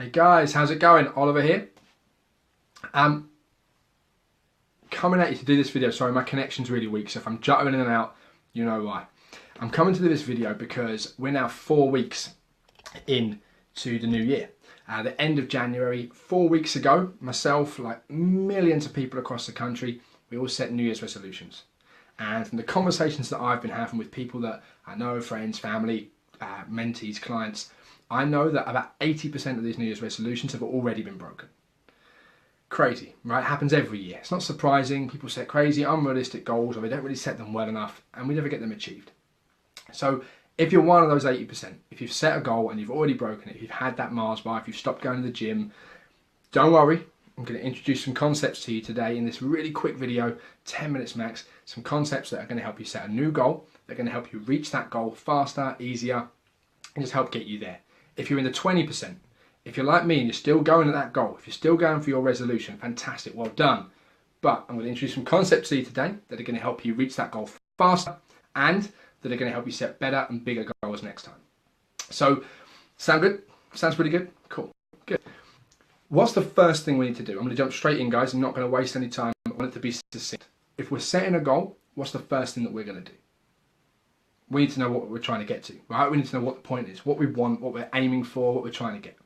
Hey guys, how's it going? Oliver here. Coming at you to do this video. Sorry, my connection's really weak, so if I'm juttering in and out, you know why. I'm coming to do this video because we're now 4 weeks into the new year. The end of January, 4 weeks ago, myself, like millions of people across the country, we all set New Year's resolutions. And from the conversations that I've been having with people that I know, friends, family, mentees, clients, I know that about 80% of these New Year's resolutions have already been broken. Crazy, right? It happens every year. It's not surprising. People set crazy, unrealistic goals, or they don't really set them well enough, and we never get them achieved. So if you're one of those 80%, if you've set a goal and you've already broken it, if you've had that Mars bar, if you've stopped going to the gym, don't worry. I'm going to introduce some concepts to you today in this really quick video, 10 minutes max, some concepts that are going to help you set a new goal. They're going to help you reach that goal faster, easier, and just help get you there. If you're in the 20%, if you're like me and you're still going at that goal, if you're still going for your resolution, fantastic, well done. But I'm going to introduce some concepts to you today that are going to help you reach that goal faster and that are going to help you set better and bigger goals next time. So, sound good? Sounds pretty good? Cool, good. What's the first thing we need to do? I'm going to jump straight in, guys. I'm not going to waste any time. I want it to be succinct. If we're setting a goal, what's the first thing that we're going to do? We need to know what we're trying to get to, right? We need to know what the point is, what we want, what we're aiming for, what we're trying to get.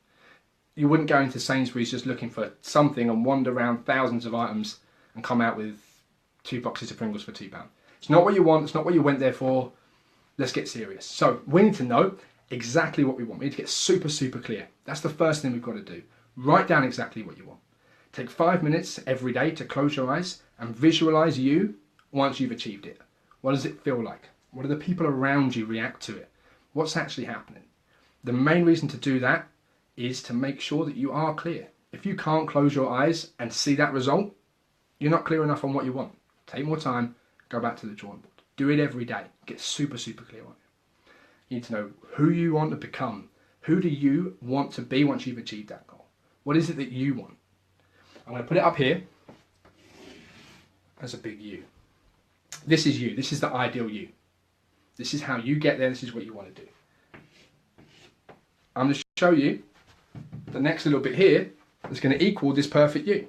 You wouldn't go into Sainsbury's just looking for something and wander around thousands of items and come out with 2 boxes of Pringles for £2. It's not what you want. It's not what you went there for. Let's get serious. So we need to know exactly what we want. We need to get super, super clear. That's the first thing we've got to do. Write down exactly what you want. Take 5 minutes every day to close your eyes and visualize you once you've achieved it. What does it feel like? What do the people around you react to it? What's actually happening? The main reason to do that is to make sure that you are clear. If you can't close your eyes and see that result, you're not clear enough on what you want. Take more time, go back to the drawing board. Do it every day. Get super, super clear on it. You need to know who you want to become. Who do you want to be once you've achieved that goal? What is it that you want? I'm going to put it up here as a big U. This is you. This is the ideal you. This is how you get there. This is what you want to do. I'm going to show you the next little bit here that's going to equal this perfect you.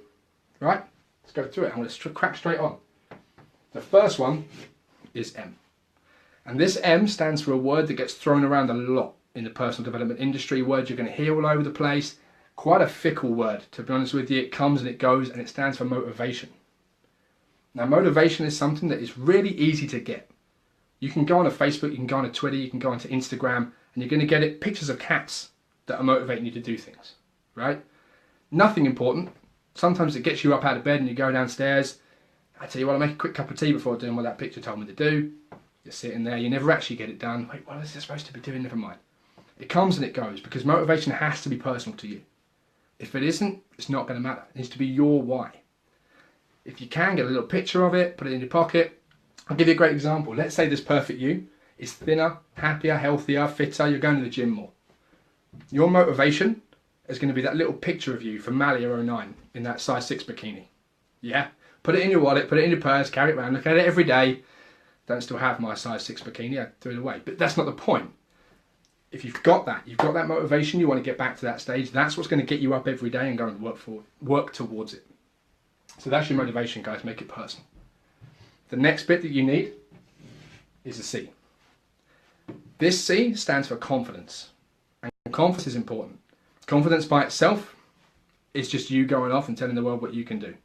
Right? Let's go through it. I'm going to crack straight on. The first one is M. And this M stands for a word that gets thrown around a lot in the personal development industry. Words you're going to hear all over the place. Quite a fickle word, to be honest with you. It comes and it goes, and it stands for motivation. Now, motivation is something that is really easy to get. You can go on to Facebook, you can go on to Twitter, you can go on to Instagram, and you're going to get it pictures of cats that are motivating you to do things, right? Nothing important. Sometimes it gets you up out of bed and you go downstairs. I tell you what, I make a quick cup of tea before doing what that picture told me to do. You're sitting there, you never actually get it done. Wait, what is this supposed to be doing? Never mind. It comes and it goes because motivation has to be personal to you. If it isn't, it's not going to matter. It needs to be your why. If you can, get a little picture of it, put it in your pocket. I'll give you a great example. Let's say this perfect you is thinner, happier, healthier, fitter. You're going to the gym more. Your motivation is going to be that little picture of you from Malia 09 in that size 6 bikini. Yeah? Put it in your wallet, put it in your purse, carry it around, look at it every day. Don't still have my size 6 bikini, I threw it away. But that's not the point. If you've got that motivation, you want to get back to that stage, that's what's going to get you up every day and go and work towards it. So that's your motivation, guys. Make it personal. The next bit that you need is a C. This C stands for confidence. And confidence is important. Confidence by itself is just you going off and telling the world what you can do.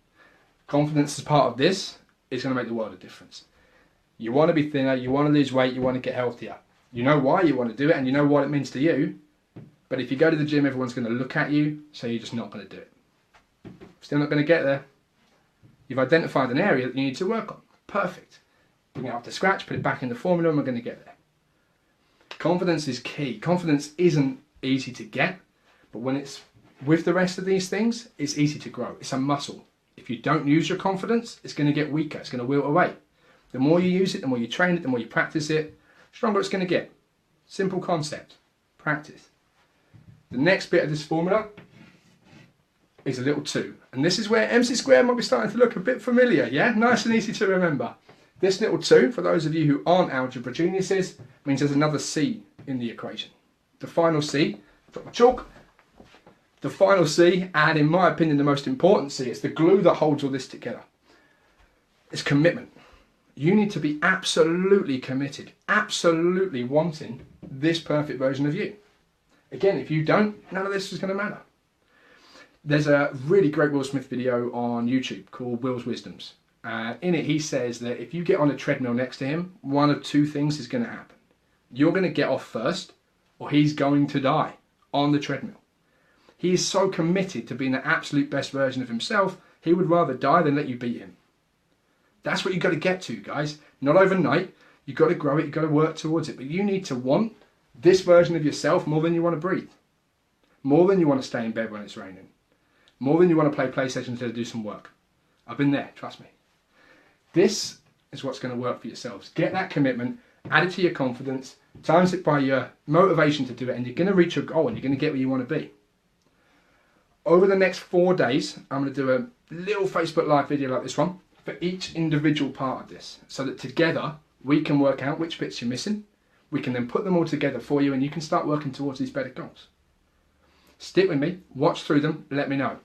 Confidence as part of this is going to make the world a difference. You want to be thinner, you want to lose weight, you want to get healthier. You know why you want to do it and you know what it means to you. But if you go to the gym, everyone's going to look at you, so you're just not going to do it. Still not going to get there. You've identified an area that you need to work on. Perfect. Bring it up to scratch, put it back in the formula, and we're going to get there. Confidence is key. Confidence isn't easy to get, but when it's with the rest of these things, it's easy to grow. It's a muscle. If you don't use your confidence, it's going to get weaker. It's going to wilt away. The more you use it, the more you train it, the more you practice it, the stronger it's going to get. Simple concept. Practice. The next bit of this formula is a little 2. And this is where MC squared might be starting to look a bit familiar, yeah? Nice and easy to remember. This little 2, for those of you who aren't algebra geniuses, means there's another C in the equation. The final C, I've got my chalk, The final C, and in my opinion the most important C, it's the glue that holds all this together. It's commitment. You need to be absolutely committed, absolutely wanting this perfect version of you. Again, if you don't, none of this is going to matter. There's a really great Will Smith video on YouTube called Will's Wisdoms. In it, he says that if you get on a treadmill next to him, one of two things is going to happen. You're going to get off first, or he's going to die on the treadmill. He is so committed to being the absolute best version of himself, he would rather die than let you beat him. That's what you've got to get to, guys. Not overnight. You've got to grow it, you've got to work towards it. But you need to want this version of yourself more than you want to breathe. More than you want to stay in bed when it's raining. More than you want to play PlayStation instead of do some work. I've been there, trust me. This is what's going to work for yourselves. Get that commitment, add it to your confidence, times it by your motivation to do it, and you're going to reach your goal and you're going to get where you want to be. Over the next 4 days, I'm going to do a little Facebook Live video like this one for each individual part of this, so that together we can work out which bits you're missing. We can then put them all together for you and you can start working towards these better goals. Stick with me, watch through them, let me know.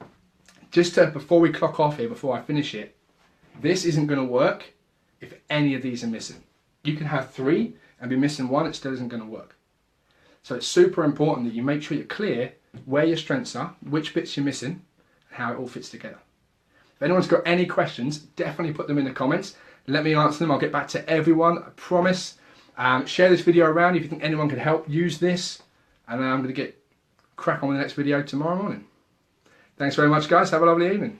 Just before we clock off here, before I finish it, this isn't going to work if any of these are missing. You can have 3 and be missing 1, it still isn't going to work. So it's super important that you make sure you're clear where your strengths are, which bits you're missing, and how it all fits together. If anyone's got any questions, definitely put them in the comments. Let me answer them. I'll get back to everyone, I promise. Share this video around if you think anyone could help use this. And I'm going to get crack on with the next video tomorrow morning. Thanks very much, guys. Have a lovely evening.